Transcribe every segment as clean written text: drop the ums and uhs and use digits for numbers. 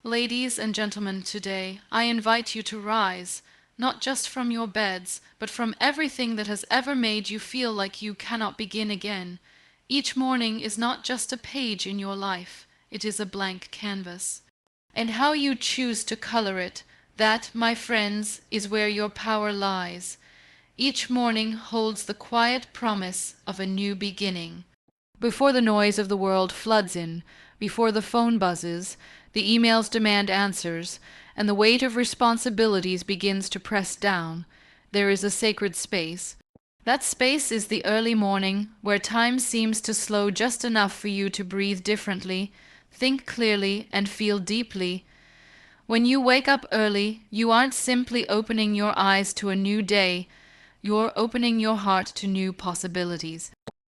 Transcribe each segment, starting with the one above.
Ladies and gentlemen, today I invite you to rise, not just from your beds, but from everything that has ever made you feel like you cannot begin again. Each morning is not just a page in your life, it is a blank canvas. And how you choose to color it, that, my friends, is where your power lies. Each morning holds the quiet promise of a new beginning. Before the noise of the world floods in, before the phone buzzes, the emails demand answers, and the weight of responsibilities begins to press down, there is a sacred space. That space is the early morning, where time seems to slow just enough for you to breathe differently, think clearly, and feel deeply. When you wake up early, you aren't simply opening your eyes to a new day, you're opening your heart to new possibilities.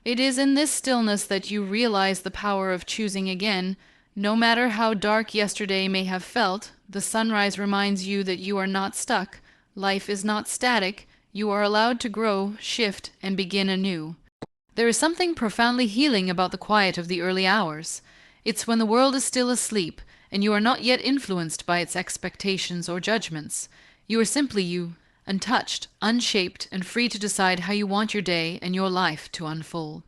It is in this stillness that you realize the power of choosing again. No matter how dark yesterday may have felt, the sunrise reminds you that you are not stuck. Life is not static. You are allowed to grow, shift, and begin anew. There is something profoundly healing about the quiet of the early hours. It's when the world is still asleep, and you are not yet influenced by its expectations or judgments. You are simply you, untouched, unshaped, and free to decide how you want your day and your life to unfold.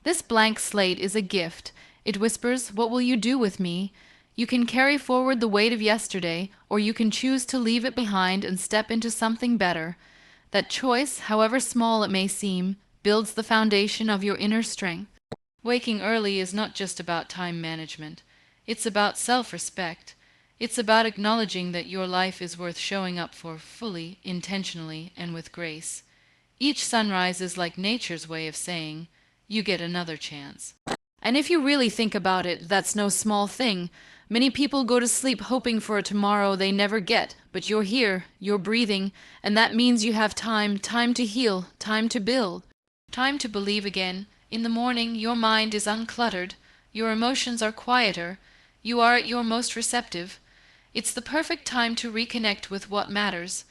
This blank slate is a gift. It whispers, "What will you do with me?" You can carry forward the weight of yesterday, or you can choose to leave it behind and step into something better. That choice, however small it may seem, builds the foundation of your inner strength. Waking early is not just about time management. It's about self-respect. It's about acknowledging that your life is worth showing up for fully, intentionally, and with grace. Each sunrise is like nature's way of saying, "You get another chance." And if you really think about it, that's no small thing. Many people go to sleep hoping for a tomorrow they never get, but you're here, you're breathing, and that means you have time to heal, time to build, time to believe again. In the morning, your mind is uncluttered, your emotions are quieter, you are at your most receptive. It's the perfect time to reconnect with what matters,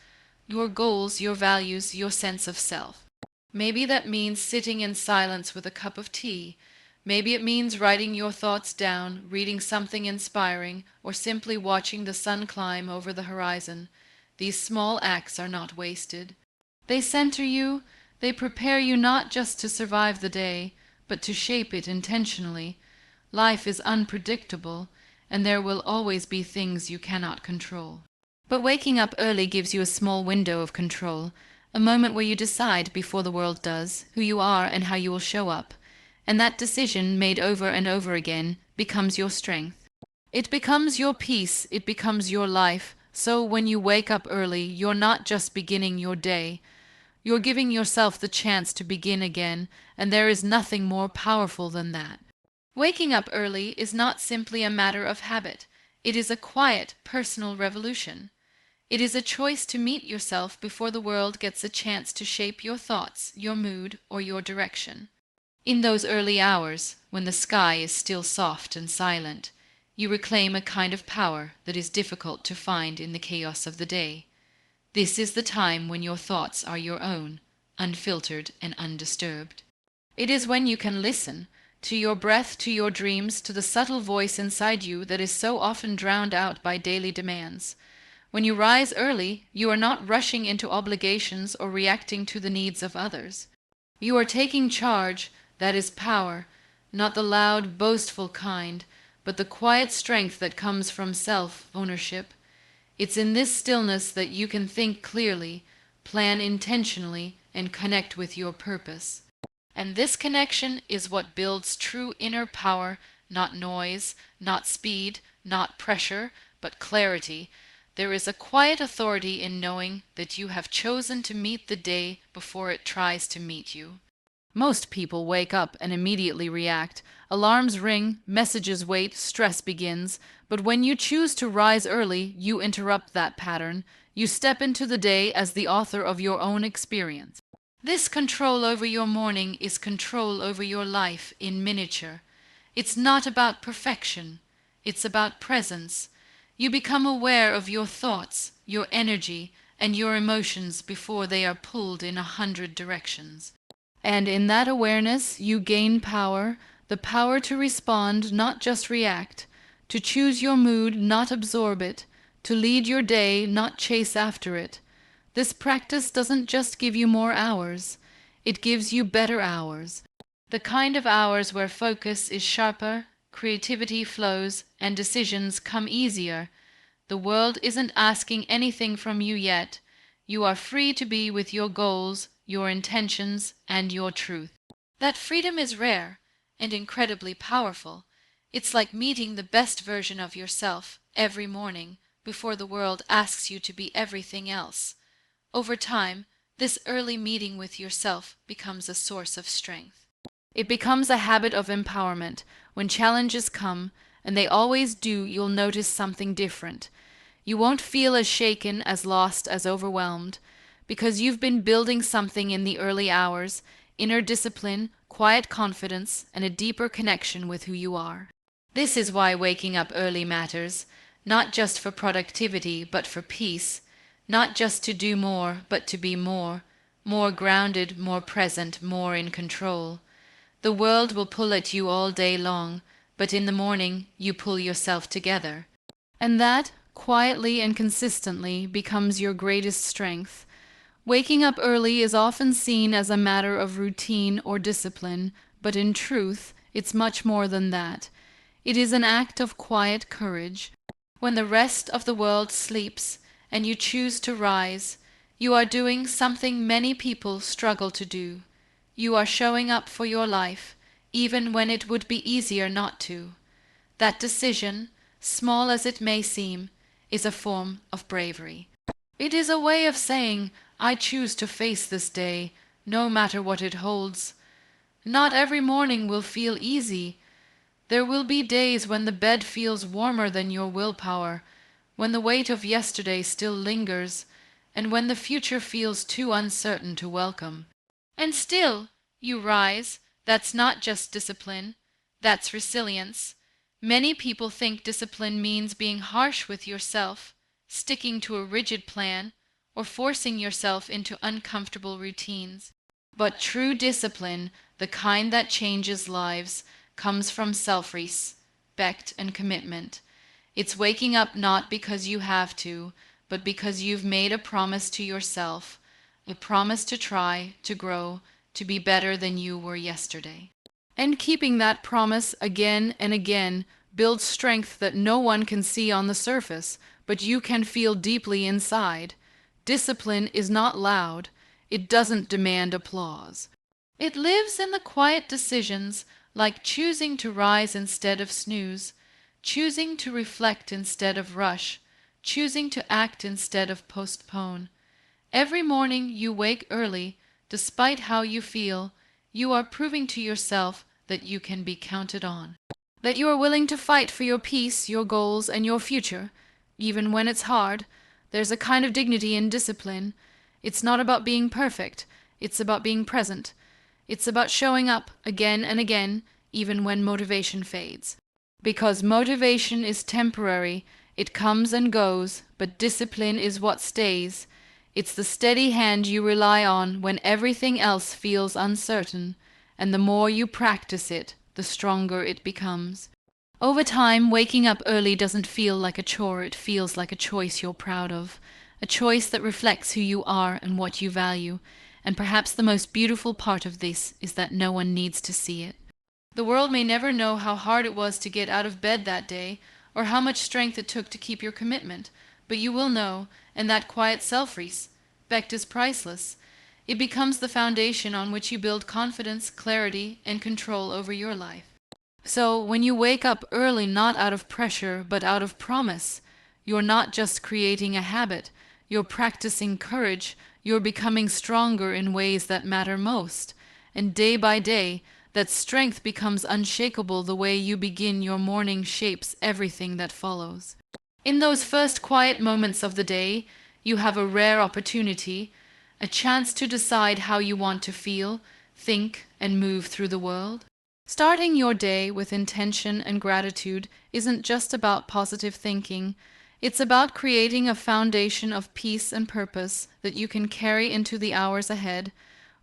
your goals, your values, your sense of self. Maybe that means sitting in silence with a cup of tea. Maybe it means writing your thoughts down, reading something inspiring, or simply watching the sun climb over the horizon. These small acts are not wasted. They center you, they prepare you not just to survive the day, but to shape it intentionally. Life is unpredictable, and there will always be things you cannot control. But waking up early gives you a small window of control, a moment where you decide, before the world does, who you are and how you will show up. And that decision, made over and over again, becomes your strength. It becomes your peace, it becomes your life. So when you wake up early, you're not just beginning your day. You're giving yourself the chance to begin again, and there is nothing more powerful than that. Waking up early is not simply a matter of habit. It is a quiet, personal revolution. It is a choice to meet yourself before the world gets a chance to shape your thoughts, your mood, or your direction. In those early hours, when the sky is still soft and silent, you reclaim a kind of power that is difficult to find in the chaos of the day. This is the time when your thoughts are your own, unfiltered and undisturbed. It is when you can listen to your breath, to your dreams, to the subtle voice inside you that is so often drowned out by daily demands. When you rise early, you are not rushing into obligations or reacting to the needs of others. You are taking charge. That is power, not the loud, boastful kind, but the quiet strength that comes from self-ownership. It's in this stillness that you can think clearly, plan intentionally, and connect with your purpose. And this connection is what builds true inner power, not noise, not speed, not pressure, but clarity. There is a quiet authority in knowing that you have chosen to meet the day before it tries to meet you. Most people wake up and immediately react. Alarms ring, messages wait, stress begins. But when you choose to rise early, you interrupt that pattern. You step into the day as the author of your own experience. This control over your morning is control over your life in miniature. It's not about perfection. It's about presence. You become aware of your thoughts, your energy, and your emotions before they are pulled in 100 directions. And in that awareness, you gain power, the power to respond, not just react, to choose your mood, not absorb it, to lead your day, not chase after it. This practice doesn't just give you more hours, it gives you better hours. The kind of hours where focus is sharper, creativity flows, and decisions come easier. The world isn't asking anything from you yet. You are free to be with your goals, your intentions, and your truth. That freedom is rare and incredibly powerful. It's like meeting the best version of yourself every morning before the world asks you to be everything else. Over time, this early meeting with yourself becomes a source of strength. It becomes a habit of empowerment. When challenges come, and they always do, you'll notice something different. You won't feel as shaken, as lost, as overwhelmed, because you've been building something in the early hours, inner discipline, quiet confidence, and a deeper connection with who you are. This is why waking up early matters, not just for productivity, but for peace, not just to do more, but to be more grounded, more present, more in control. The world will pull at you all day long, but in the morning you pull yourself together. And that, quietly and consistently, becomes your greatest strength. Waking up early is often seen as a matter of routine or discipline, but in truth, it's much more than that. It is an act of quiet courage. When the rest of the world sleeps and you choose to rise, you are doing something many people struggle to do. You are showing up for your life, even when it would be easier not to. That decision, small as it may seem, is a form of bravery. It is a way of saying, I choose to face this day, no matter what it holds. Not every morning will feel easy. There will be days when the bed feels warmer than your willpower, when the weight of yesterday still lingers, and when the future feels too uncertain to welcome. And still, you rise. That's not just discipline, that's resilience. Many people think discipline means being harsh with yourself, sticking to a rigid plan, or forcing yourself into uncomfortable routines. But true discipline, the kind that changes lives, comes from self-respect and commitment. It's waking up not because you have to, but because you've made a promise to yourself, a promise to try, to grow, to be better than you were yesterday. And keeping that promise again and again builds strength that no one can see on the surface, but you can feel deeply inside. Discipline is not loud. It doesn't demand applause. It lives in the quiet decisions, like choosing to rise instead of snooze, choosing to reflect instead of rush, choosing to act instead of postpone. Every morning you wake early, despite how you feel, you are proving to yourself that you can be counted on, that you are willing to fight for your peace, your goals, and your future, even when it's hard. There's a kind of dignity in discipline. It's not about being perfect, it's about being present. It's about showing up again and again, even when motivation fades. Because motivation is temporary, it comes and goes, but discipline is what stays. It's the steady hand you rely on when everything else feels uncertain, and the more you practice it, the stronger it becomes. Over time, waking up early doesn't feel like a chore, it feels like a choice you're proud of, a choice that reflects who you are and what you value, and perhaps the most beautiful part of this is that no one needs to see it. The world may never know how hard it was to get out of bed that day, or how much strength it took to keep your commitment, but you will know, and that quiet self-respect is priceless. It becomes the foundation on which you build confidence, clarity, and control over your life. So, when you wake up early not out of pressure, but out of promise, you're not just creating a habit, you're practicing courage, you're becoming stronger in ways that matter most. And day by day, that strength becomes unshakable. The way you begin your morning shapes everything that follows. In those first quiet moments of the day, you have a rare opportunity, a chance to decide how you want to feel, think, and move through the world. Starting your day with intention and gratitude isn't just about positive thinking. It's about creating a foundation of peace and purpose that you can carry into the hours ahead.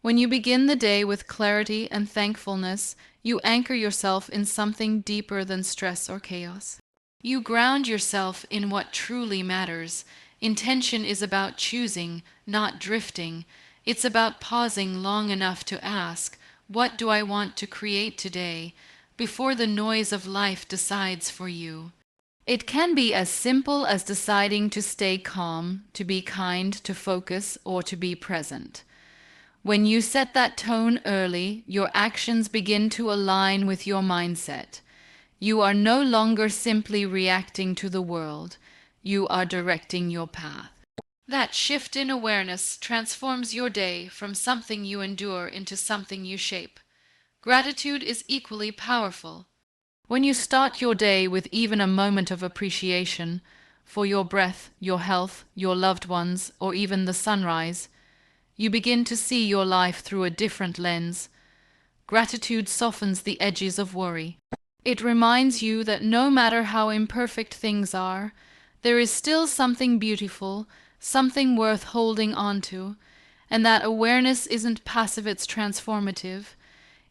When you begin the day with clarity and thankfulness, you anchor yourself in something deeper than stress or chaos. You ground yourself in what truly matters. Intention is about choosing, not drifting. It's about pausing long enough to ask, what do I want to create today, before the noise of life decides for you. It can be as simple as deciding to stay calm, to be kind, to focus, or to be present. When you set that tone early, your actions begin to align with your mindset. You are no longer simply reacting to the world. You are directing your path. That shift in awareness transforms your day from something you endure into something you shape. Gratitude is equally powerful. When you start your day with even a moment of appreciation for your breath, your health, your loved ones, or even the sunrise, you begin to see your life through a different lens. Gratitude softens the edges of worry. It reminds you that no matter how imperfect things are, there is still something beautiful, something worth holding on to, and that awareness isn't passive, it's transformative.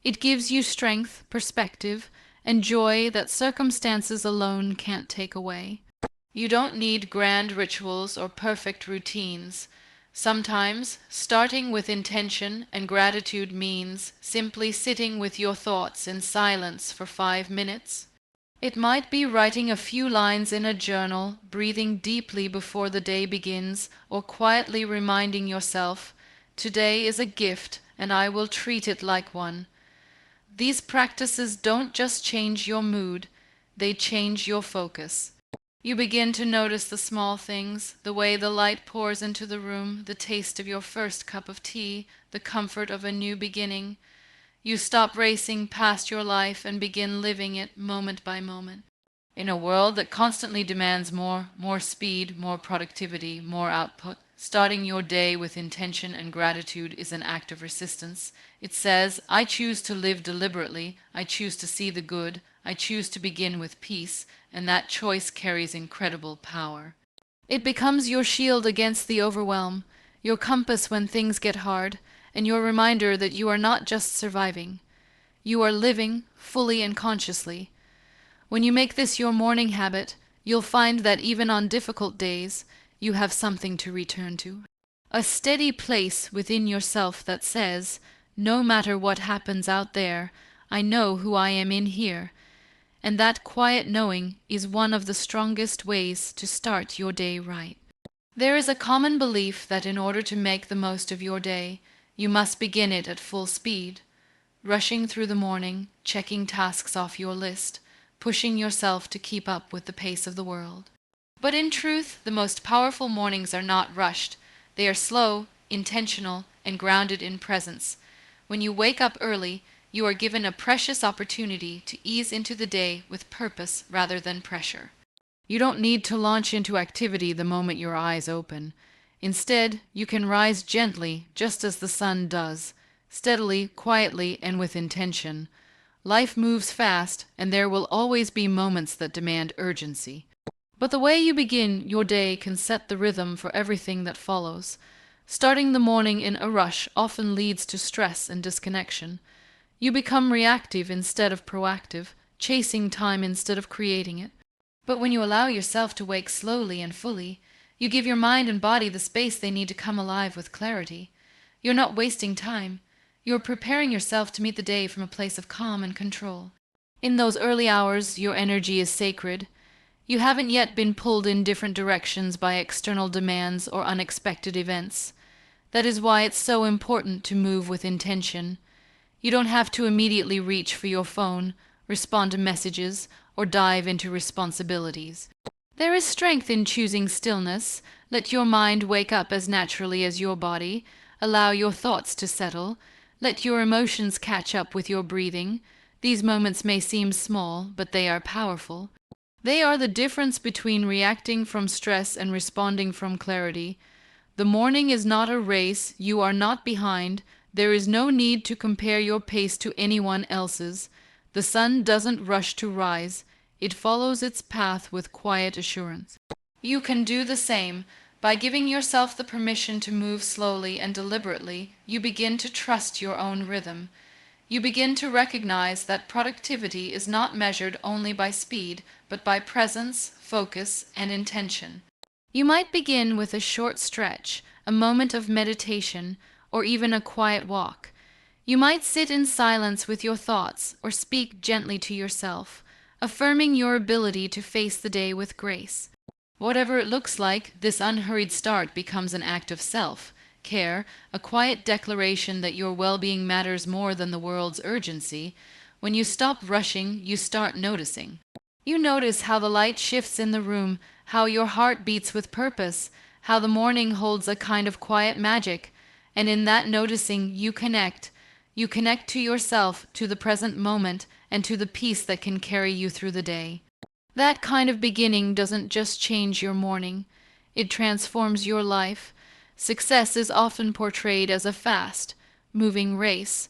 It gives you strength, perspective, and joy that circumstances alone can't take away. You don't need grand rituals or perfect routines. Sometimes, starting with intention and gratitude means simply sitting with your thoughts in silence for 5 minutes. It might be writing a few lines in a journal, breathing deeply before the day begins, or quietly reminding yourself, today is a gift and I will treat it like one. These practices don't just change your mood, they change your focus. You begin to notice the small things, the way the light pours into the room, the taste of your first cup of tea, the comfort of a new beginning. You stop racing past your life and begin living it moment by moment. In a world that constantly demands more speed, more productivity, more output, starting your day with intention and gratitude is an act of resistance. It says, I choose to live deliberately, I choose to see the good, I choose to begin with peace, and that choice carries incredible power. It becomes your shield against the overwhelm, your compass when things get hard, and your reminder that you are not just surviving. You are living fully and consciously. When you make this your morning habit, you'll find that even on difficult days, you have something to return to. A steady place within yourself that says, no matter what happens out there, I know who I am in here. And that quiet knowing is one of the strongest ways to start your day right. There is a common belief that in order to make the most of your day, you must begin it at full speed, rushing through the morning, checking tasks off your list, pushing yourself to keep up with the pace of the world. But in truth, the most powerful mornings are not rushed. They are slow, intentional, and grounded in presence. When you wake up early, you are given a precious opportunity to ease into the day with purpose rather than pressure. You don't need to launch into activity the moment your eyes open. Instead, you can rise gently, just as the sun does, steadily, quietly, and with intention. Life moves fast, and there will always be moments that demand urgency. But the way you begin your day can set the rhythm for everything that follows. Starting the morning in a rush often leads to stress and disconnection. You become reactive instead of proactive, chasing time instead of creating it. But when you allow yourself to wake slowly and fully, you give your mind and body the space they need to come alive with clarity. You're not wasting time. You're preparing yourself to meet the day from a place of calm and control. In those early hours, your energy is sacred. You haven't yet been pulled in different directions by external demands or unexpected events. That is why it's so important to move with intention. You don't have to immediately reach for your phone, respond to messages, or dive into responsibilities. There is strength in choosing stillness. Let your mind wake up as naturally as your body. Allow your thoughts to settle. Let your emotions catch up with your breathing. These moments may seem small, but they are powerful. They are the difference between reacting from stress and responding from clarity. The morning is not a race. You are not behind. There is no need to compare your pace to anyone else's. The sun doesn't rush to rise. It follows its path with quiet assurance. You can do the same. By giving yourself the permission to move slowly and deliberately, you begin to trust your own rhythm. You begin to recognize that productivity is not measured only by speed, but by presence, focus, and intention. You might begin with a short stretch, a moment of meditation, or even a quiet walk. You might sit in silence with your thoughts or speak gently to yourself, affirming your ability to face the day with grace. Whatever it looks like, this unhurried start becomes an act of self-care, a quiet declaration that your well-being matters more than the world's urgency. When you stop rushing, you start noticing. You notice how the light shifts in the room, how your heart beats with purpose, how the morning holds a kind of quiet magic, and in that noticing you connect. You connect to yourself, to the present moment, and to the peace that can carry you through the day. That kind of beginning doesn't just change your morning, it transforms your life. Success is often portrayed as a fast, moving race,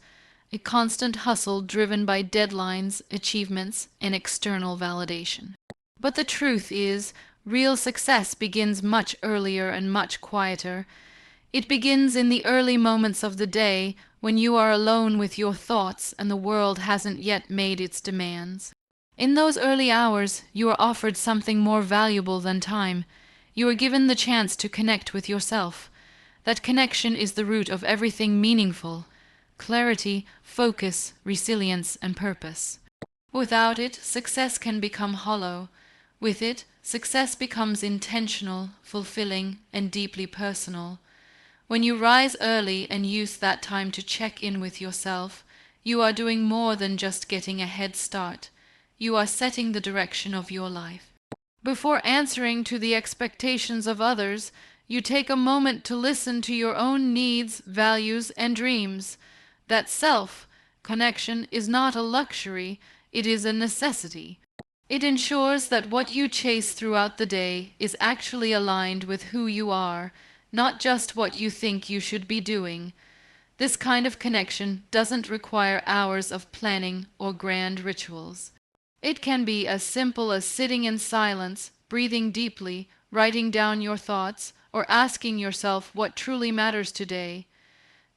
a constant hustle driven by deadlines, achievements, and external validation. But the truth is, real success begins much earlier and much quieter. It begins in the early moments of the day, when you are alone with your thoughts and the world hasn't yet made its demands. In those early hours, you are offered something more valuable than time. You are given the chance to connect with yourself. That connection is the root of everything meaningful: clarity, focus, resilience, and purpose. Without it, success can become hollow. With it, success becomes intentional, fulfilling, and deeply personal. When you rise early and use that time to check in with yourself, you are doing more than just getting a head start. You are setting the direction of your life. Before answering to the expectations of others, you take a moment to listen to your own needs, values, and dreams. That self-connection is not a luxury, it is a necessity. It ensures that what you chase throughout the day is actually aligned with who you are, not just what you think you should be doing. This kind of connection doesn't require hours of planning or grand rituals. It can be as simple as sitting in silence, breathing deeply, writing down your thoughts, or asking yourself what truly matters today.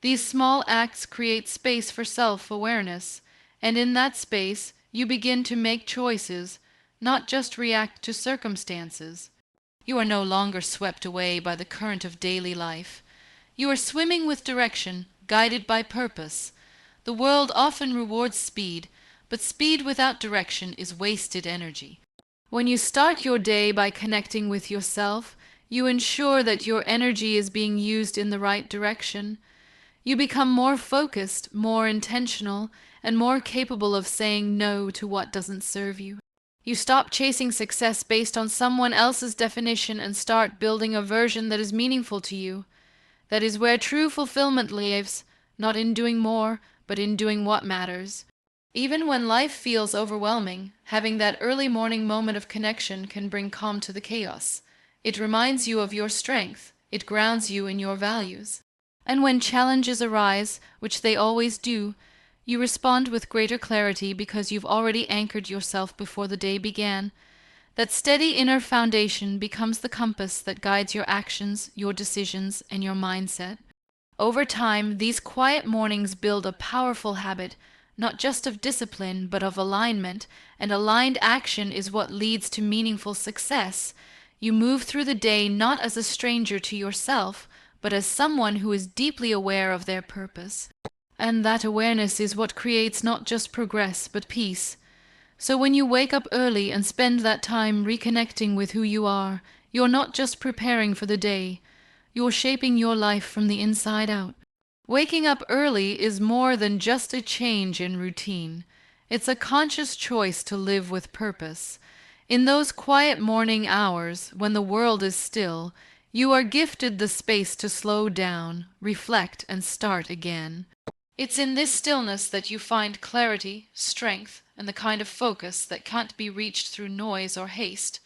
These small acts create space for self-awareness, and in that space you begin to make choices, not just react to circumstances. You are no longer swept away by the current of daily life. You are swimming with direction, guided by purpose. The world often rewards speed, but speed without direction is wasted energy. When you start your day by connecting with yourself, you ensure that your energy is being used in the right direction. You become more focused, more intentional, and more capable of saying no to what doesn't serve you. You stop chasing success based on someone else's definition and start building a version that is meaningful to you. That is where true fulfillment lives, not in doing more, but in doing what matters. Even when life feels overwhelming, having that early morning moment of connection can bring calm to the chaos. It reminds you of your strength. It grounds you in your values. And when challenges arise, which they always do, you respond with greater clarity because you've already anchored yourself before the day began. That steady inner foundation becomes the compass that guides your actions, your decisions, and your mindset. Over time, these quiet mornings build a powerful habit, not just of discipline, but of alignment, and aligned action is what leads to meaningful success. You move through the day not as a stranger to yourself, but as someone who is deeply aware of their purpose. And that awareness is what creates not just progress, but peace. So when you wake up early and spend that time reconnecting with who you are, you're not just preparing for the day, you're shaping your life from the inside out. Waking up early is more than just a change in routine. It's a conscious choice to live with purpose. In those quiet morning hours, when the world is still, you are gifted the space to slow down, reflect, and start again. It's in this stillness that you find clarity, strength, and the kind of focus that can't be reached through noise or haste.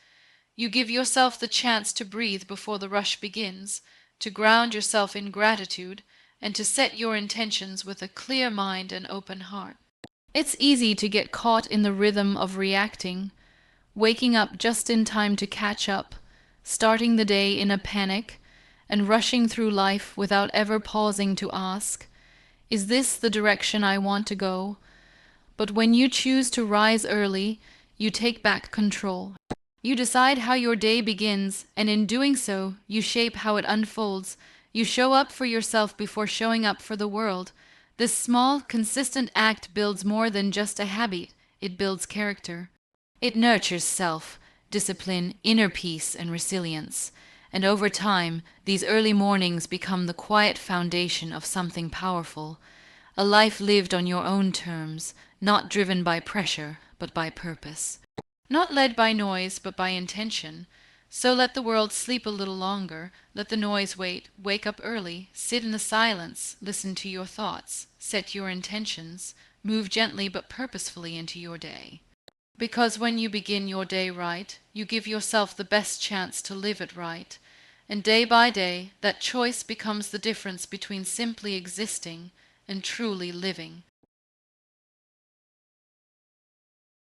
You give yourself the chance to breathe before the rush begins, to ground yourself in gratitude, and to set your intentions with a clear mind and open heart. It's easy to get caught in the rhythm of reacting, waking up just in time to catch up, starting the day in a panic, and rushing through life without ever pausing to ask, is this the direction I want to go? But when you choose to rise early, You take back control. You decide how your day begins, and in doing so, you shape how it unfolds. You show up for yourself before showing up for the world. This small, consistent act builds more than just a habit, it builds character. It nurtures self, discipline, inner peace, and resilience. And over time, these early mornings become the quiet foundation of something powerful. A life lived on your own terms, not driven by pressure, but by purpose. Not led by noise, but by intention. So let the world sleep a little longer, let the noise wait, wake up early, sit in the silence, listen to your thoughts, set your intentions, move gently but purposefully into your day. Because when you begin your day right, you give yourself the best chance to live it right. And day by day, that choice becomes the difference between simply existing and truly living.